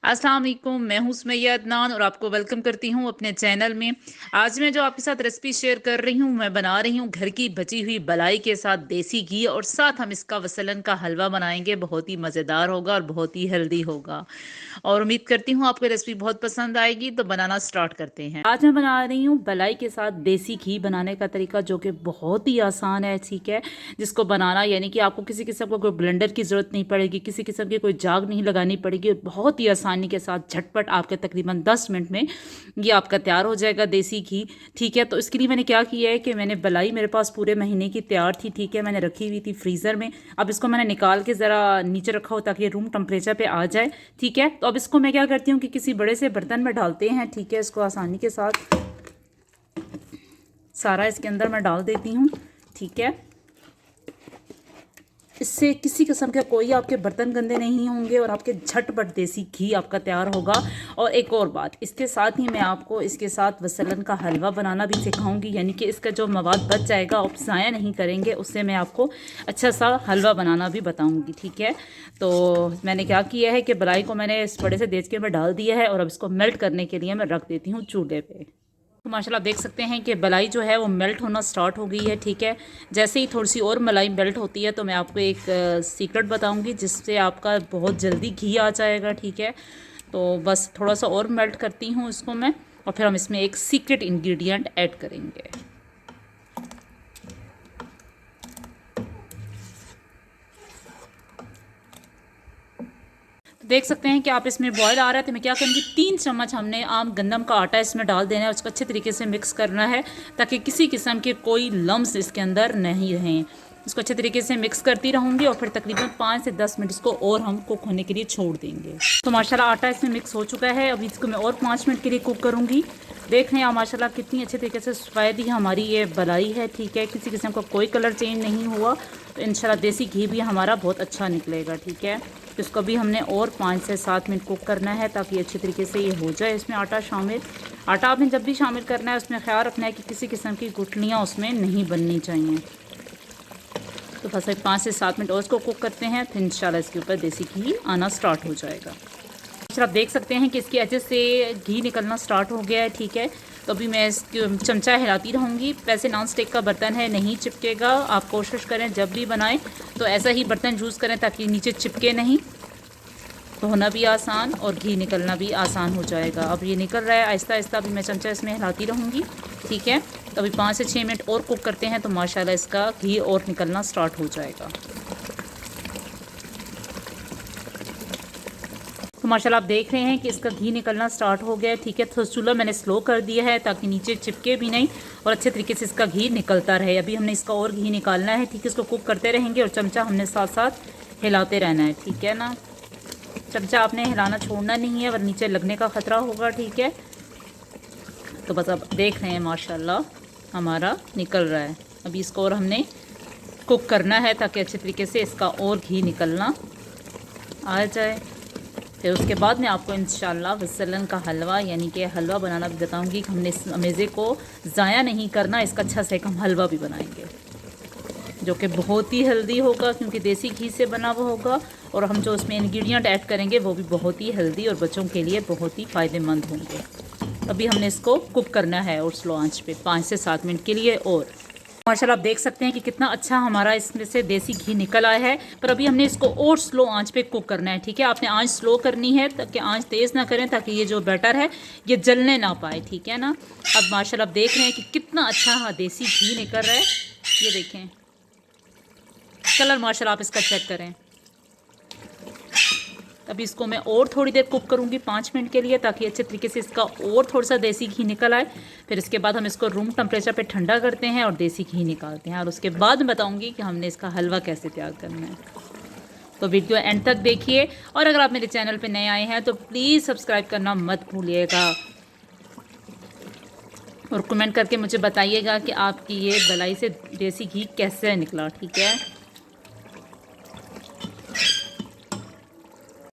अस्सलाम वालेकुम, मैं हूं सुमैया अदनान और आपको वेलकम करती हूं अपने चैनल में। आज मैं जो आपके साथ रेसिपी शेयर कर रही हूं, मैं बना रही हूं घर की बची हुई बलाई के साथ देसी घी और साथ हम इसका वसलन का हलवा बनाएंगे। बहुत ही मज़ेदार होगा और बहुत ही हेल्दी होगा और उम्मीद करती हूँ आपको रेसिपी बहुत पसंद आएगी। तो बनाना स्टार्ट करते हैं। आज मैं बना रही हूँ बलाई के साथ देसी घी। बनाने का तरीका जो कि बहुत ही आसान है, ठीक है, जिसको बनाना यानी कि आपको किसी किस्म का कोई ब्लेंडर की ज़रूरत नहीं पड़ेगी, किसी किस्म की कोई जाग नहीं लगानी पड़ेगी। बहुत ही आसानी के साथ झटपट आपके तकरीबन 10 मिनट में ये आपका तैयार हो जाएगा देसी घी, ठीक है। तो इसके लिए मैंने क्या किया है कि मैंने बलाई मेरे पास पूरे महीने की तैयार थी, ठीक है, मैंने रखी हुई थी फ्रीज़र में। अब इसको मैंने निकाल के ज़रा नीचे रखा हो ताकि रूम टेम्परेचर पे आ जाए, ठीक है। तो अब इसको मैं क्या करती हूँ कि किसी बड़े से बर्तन में डालते हैं, ठीक है। इसको आसानी के साथ सारा इसके अंदर मैं डाल देती हूँ, ठीक है। इससे किसी किस्म के कोई आपके बर्तन गंदे नहीं होंगे और आपके झटपट देसी घी आपका तैयार होगा। और एक और बात, इसके साथ ही मैं आपको इसके साथ वसलन का हलवा बनाना भी सिखाऊंगी, यानी कि इसका जो मवाद बच जाएगा आप ज़ाया नहीं करेंगे, उससे मैं आपको अच्छा सा हलवा बनाना भी बताऊंगी, ठीक है। तो मैंने क्या किया है कि बलाई को मैंने इस बड़े से देचके में डाल दिया है और अब इसको मेल्ट करने के लिए मैं रख देती हूँ चूल्हे पर। तो माशाल्लाह आप देख सकते हैं कि मलाई जो है वो मेल्ट होना स्टार्ट हो गई है, ठीक है। जैसे ही थोड़ी सी और मलाई मेल्ट होती है तो मैं आपको एक सीक्रेट बताऊंगी जिससे आपका बहुत जल्दी घी आ जाएगा, ठीक है। तो बस थोड़ा सा और मेल्ट करती हूँ इसको मैं, और फिर हम इसमें एक सीक्रेट इंग्रेडिएंट ऐड करेंगे। देख सकते हैं कि आप इसमें बॉयल आ रहा है तो मैं क्या करूँगी, 3 चम्मच हमने आम गंदम का आटा इसमें डाल देना है, उसको अच्छे तरीके से मिक्स करना है ताकि किसी किस्म के कोई लम्स इसके अंदर नहीं रहें। इसको अच्छे तरीके से मिक्स करती रहूँगी और फिर तकरीबन 5 से 10 मिनट इसको और हम कुक होने के लिए छोड़ देंगे। तो माशाल्लाह आटा इसमें मिक्स हो चुका है। अभी इसको मैं और 5 मिनट के लिए कुक करूँगी। देख रहे हैं आप माशाल्लाह कितनी अच्छे तरीके से सफ़ेदी हमारी ये बलाई है, ठीक है, किसी किस्म का कोई कलर चेंज नहीं हुआ। तो इंशाल्लाह देसी घी भी हमारा बहुत अच्छा निकलेगा, ठीक है। तो इसको भी हमने और 5 से 7 मिनट कुक करना है ताकि अच्छी तरीके से ये हो जाए इसमें आटा शामिल। आटा आपने जब भी शामिल करना है उसमें ख्याल रखना है कि किसी किस्म की गुठलियाँ उसमें नहीं बननी चाहिए। तो बस 5 से 7 मिनट और इसको कुक करते हैं, फिर इंशाल्लाह इसके ऊपर देसी घी आना स्टार्ट हो जाएगा। फिर आप देख सकते हैं कि इसके एजेस से घी निकलना स्टार्ट हो गया है, ठीक है। तो अभी मैं इसको चमचा हिलाती रहूँगी। वैसे नॉन स्टिक का बर्तन है, नहीं चिपकेगा। आप कोशिश करें जब भी बनाएं तो ऐसा ही बर्तन यूज़ करें ताकि नीचे चिपके नहीं, तो होना भी आसान और घी निकलना भी आसान हो जाएगा। अब ये निकल रहा है आहिस्ता आहिस्ता, अभी मैं चमचा इसमें हिलाती रहूँगी, ठीक है। तो अभी 5 से 6 मिनट और कुक करते हैं तो माशाल्लाह इसका घी और निकलना स्टार्ट हो जाएगा। तो माशाल्लाह आप देख रहे हैं कि इसका घी निकलना स्टार्ट हो गया है, ठीक है। तो चूल्हा मैंने स्लो कर दिया है ताकि नीचे चिपके भी नहीं और अच्छे तरीके से इसका घी निकलता रहे। अभी हमने इसका और घी निकालना है, ठीक है। इसको कुक करते रहेंगे और चमचा हमने साथ साथ हिलाते रहना है, ठीक है ना। चमचा आपने हिलाना छोड़ना नहीं है वरना नीचे लगने का ख़तरा होगा, ठीक है। तो बस अब देख रहे हैं माशाल्लाह हमारा निकल रहा है। अभी इसको और हमने कुक करना है ताकि अच्छे तरीके से इसका और घी निकलना आ जाए। फिर उसके बाद मैं आपको इंशाल्लाह वसलन का हलवा यानी कि हलवा बनाना भी बताऊंगी। हमने इस अमेज़े को ज़ाया नहीं करना, इसका अच्छा से हम हलवा भी बनाएंगे जो कि बहुत ही हेल्दी होगा क्योंकि देसी घी से बना हुआ होगा। और हम जो उसमें इंग्रेडिएंट ऐड करेंगे वो भी बहुत ही हेल्दी और बच्चों के लिए बहुत ही फ़ायदेमंद होंगे। अभी हमने इसको कुक करना है और स्लो आंच पे 5 से 7 मिनट के लिए। और माशाल्लाह आप देख सकते हैं कि कितना अच्छा हमारा इसमें से देसी घी निकल आया है। पर अभी हमने इसको और स्लो आंच पे कुक करना है, ठीक है। आपने आंच स्लो करनी है ताकि आंच तेज़ ना करें ताकि ये जो बैटर है ये जलने ना पाए, ठीक है ना। अब माशाल्लाह आप देख रहे हैं कि कितना अच्छा देसी घी निकल रहा है। ये देखें कलर, माशाल्लाह आप इसका चेक करें। अभी इसको मैं और थोड़ी देर कुक करूँगी 5 मिनट के लिए ताकि अच्छे तरीके से इसका और थोड़ा सा देसी घी निकल आए। फिर इसके बाद हम इसको रूम टेम्परेचर पे ठंडा करते हैं और देसी घी निकालते हैं और उसके बाद बताऊँगी कि हमने इसका हलवा कैसे तैयार करना है। तो वीडियो एंड तक देखिए और अगर आप मेरे चैनल पे नए आए हैं तो प्लीज़ सब्सक्राइब करना मत भूलिएगा और कमेंट करके मुझे बताइएगा कि आपकी ये बलाई से देसी घी कैसे निकला, ठीक है।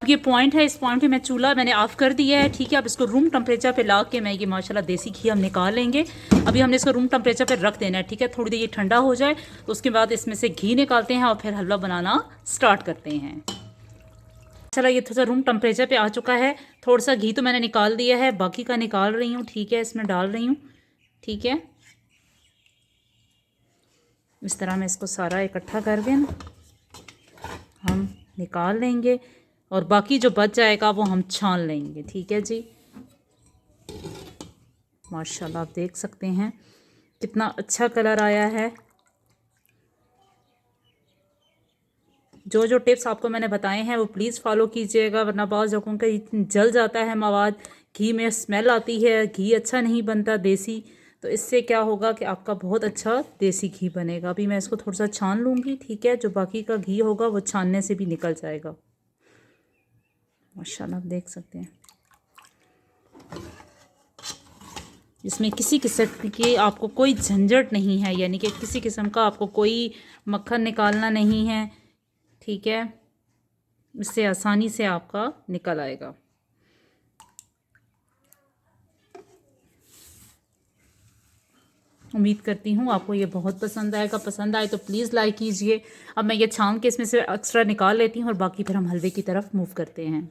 ये पॉइंट है, इस पॉइंट पे मैं चूल्हा मैंने ऑफ कर दिया है, ठीक है। अब इसको रूम टेम्परेचर पे ला के मैं ये माशाल्लाह देसी घी हम निकाल लेंगे। अभी हमने इसको रूम टेम्परेचर पे रख देना है, ठीक है। थोड़ी देर ये ठंडा हो जाए तो उसके बाद इसमें से घी निकालते हैं और फिर हलवा बनाना स्टार्ट करते हैं। चला ये थोड़ा सा रूम टेम्परेचर पे आ चुका है। थोड़ा सा घी तो मैंने निकाल दिया है, बाकी का निकाल रही हूँ, ठीक है, इसमें डाल रही हूँ, ठीक है। इस तरह मैं इसको सारा इकट्ठा करके ना हम निकाल लेंगे और बाकी जो बच जाएगा वो हम छान लेंगे, ठीक है जी। माशाल्लाह आप देख सकते हैं कितना अच्छा कलर आया है। जो जो टिप्स आपको मैंने बताए हैं वो प्लीज़ फॉलो कीजिएगा, वरना बाज़ लोगों का जल जाता है मवाद, घी में स्मेल आती है, घी अच्छा नहीं बनता देसी। तो इससे क्या होगा कि आपका बहुत अच्छा देसी घी बनेगा। अभी मैं इसको थोड़ा सा छान लूँगी, ठीक है। जो बाकी का घी होगा वो छानने से भी निकल जाएगा। माशाल्लाह आप देख सकते हैं इसमें किसी किस्म की आपको कोई झंझट नहीं है, यानी कि किसी किस्म का आपको कोई मक्खन निकालना नहीं है, ठीक है। इससे आसानी से आपका निकल आएगा। उम्मीद करती हूँ आपको ये बहुत पसंद आएगा। पसंद आए तो प्लीज़ लाइक कीजिए। अब मैं ये छान के इसमें से एक्स्ट्रा निकाल लेती हूँ और बाकी फिर हम हलवे की तरफ मूव करते हैं।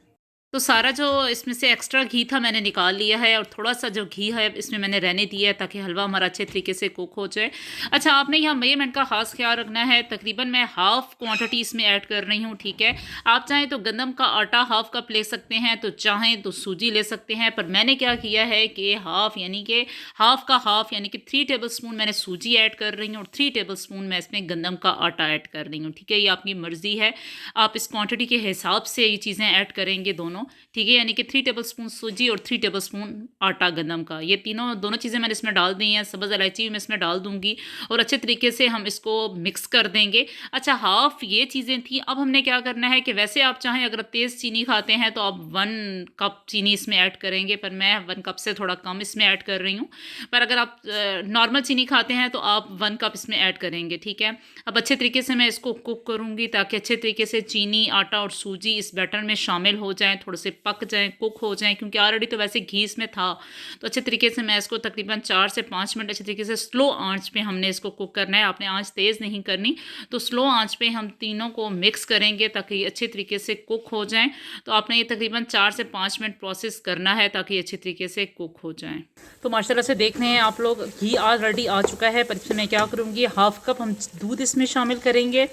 तो सारा जो इसमें से एक्स्ट्रा घी था मैंने निकाल लिया है और थोड़ा सा जो घी है इसमें मैंने रहने दिया है ताकि हलवा हमारा अच्छे तरीके से कुक हो जाए। अच्छा, आपने यहाँ मेजरमेंट का खास ख्याल रखना है। तकरीबन मैं हाफ़ क्वांटिटी इसमें ऐड कर रही हूँ, ठीक है। आप चाहें तो गंदम का आटा हाफ़ कप ले सकते हैं, तो चाहें तो सूजी ले सकते हैं, पर मैंने क्या किया है कि हाफ़ यानी कि हाफ़ का हाफ़ यानी कि 3 टेबल स्पून मैंने सूजी ऐड कर रही हूँ और 3 टेबल स्पून मैं इसमें गंदम का आटा ऐड कर रही हूँ, ठीक है। ये आपकी मर्ज़ी है, आप इस क्वांटिटी के हिसाब से ये चीज़ें ऐड करेंगे दोनों, ठीक है। यानी कि 3 टेबल स्पून सूजी और 3 टेबल स्पून आटा गंदम का, ये दोनों चीज़ें मैंने इसमें डाल दी हैं। सब्ज़ इलायची भी मैं इसमें डाल दूँगी और अच्छे तरीके से हम इसको मिक्स कर देंगे। अच्छा, हाफ़ ये चीज़ें थी। अब हमने क्या करना है कि वैसे आप चाहें अगर आप तेज़ चीनी खाते हैं तो आप 1 कप चीनी इसमें ऐड करेंगे, पर मैं 1 कप से थोड़ा कम इसमें ऐड कर रही हूँ। पर अगर आप नॉर्मल चीनी खाते हैं तो आप 1 कप इसमें ऐड करेंगे, ठीक है। अब अच्छे तरीके से मैं इसको कुक करूँगी ताकि अच्छे तरीके से चीनी, आटा और सूजी इस बैटर में शामिल हो जाएँ, थोड़े से पक जाएँ, कुक हो जाएँ, क्योंकि ऑलरेडी तो वैसे घी इसमें था। तो अच्छे तरीके से मैं इसको तकरीबन 4 से 5 मिनट अच्छे तरीके से स्लो आंच पे हमने इसको कुक करना है। आपने आंच तेज़ नहीं करनी, तो स्लो आंच पे हम तीनों को मिक्स करेंगे ताकि ये अच्छे तरीके से कुक हो जाएँ। तो आपने ये तकरीबन 4 से 5 मिनट प्रोसेस करना है ताकि ये अच्छे तरीके से कुक हो जाएँ। तो माशाल्लाह से देख रहे हैं आप लोग, घी ऑलरेडी आ चुका है। पर इसमें मैं क्या करूँगी, हाफ़ कप हम दूध इसमें शामिल करेंगे।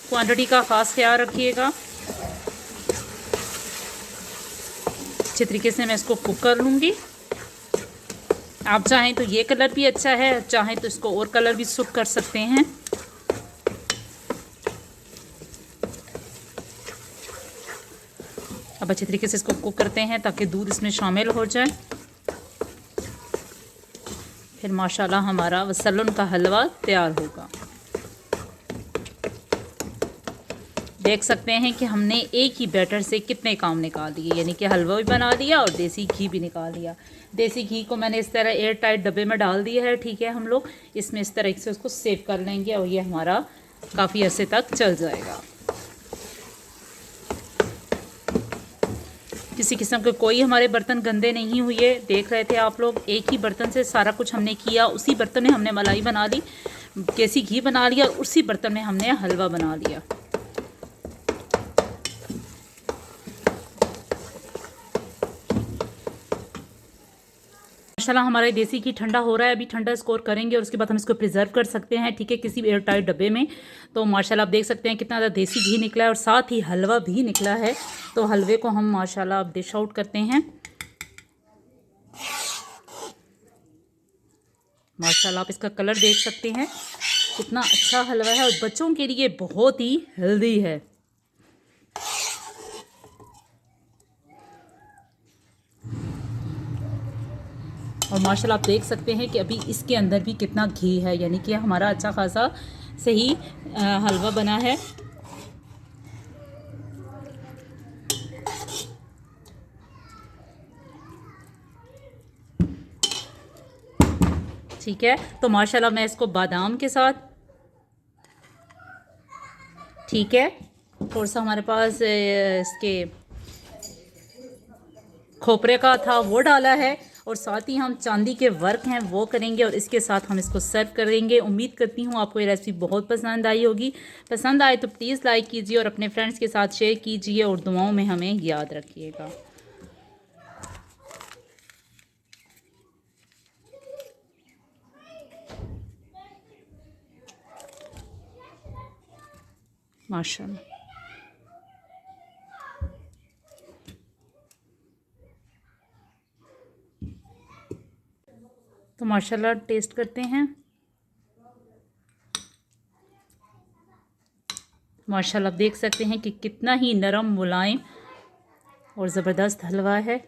क्वांटिटी का ख़ास ख्याल रखिएगा। अच्छे तरीके से मैं इसको कुक कर लूँगी। आप चाहें तो ये कलर भी अच्छा है, चाहें तो इसको और कलर भी सूट कर सकते हैं। अब अच्छे तरीके से इसको कुक करते हैं ताकि दूध इसमें शामिल हो जाए। फिर माशाल्लाह हमारा वसल्लम का हलवा तैयार होगा। देख सकते हैं कि हमने एक ही बैटर से कितने काम निकाल दिए, यानी कि हलवा भी बना लिया और देसी घी भी निकाल लिया। देसी घी को मैंने इस तरह एयर टाइट डब्बे में डाल दिया है, ठीक है। हम लोग इसमें इस तरह से उसको सेव कर लेंगे और ये हमारा काफ़ी अरसे तक चल जाएगा। किसी किस्म के कोई हमारे बर्तन गंदे नहीं हुए। देख रहे थे आप लोग, एक ही बर्तन से सारा कुछ हमने किया। उसी बर्तन में हमने मलाई बना ली, देसी घी बना लिया, उसी बर्तन में हमने हलवा बना लिया। माशाल्लाह हमारा देसी घी ठंडा हो रहा है। अभी ठंडा स्कोर करेंगे और उसके बाद हम इसको प्रिजर्व कर सकते हैं, ठीक है, किसी भी एयर टाइट डब्बे में। तो माशाल्लाह आप देख सकते हैं कितना ज़्यादा देसी घी निकला है और साथ ही हलवा भी निकला है। तो हलवे को हम माशाल्लाह अब डिश आउट करते हैं। माशाल्लाह आप इसका कलर देख सकते हैं, कितना अच्छा हलवा है और बच्चों के लिए बहुत ही हेल्दी है। और माशाल्लाह आप देख सकते हैं कि अभी इसके अंदर भी कितना घी है, यानी कि हमारा अच्छा खासा सही हलवा बना है। ठीक है, तो माशाल्लाह मैं इसको बादाम के साथ, ठीक है, थोड़ा सा हमारे पास इसके खोपरे का था वो डाला है और साथ ही हम चांदी के वर्क हैं वो करेंगे और इसके साथ हम इसको सर्व करेंगे। उम्मीद करती हूँ आपको ये रेसिपी बहुत पसंद आई होगी। पसंद आए तो प्लीज़ लाइक कीजिए और अपने फ्रेंड्स के साथ शेयर कीजिए और दुआओं में हमें याद रखिएगा। माशाल्लाह। तो माशाल्लाह टेस्ट करते हैं। माशाल्लाह आप देख सकते हैं कि कितना ही नरम मुलायम और ज़बरदस्त हलवा है।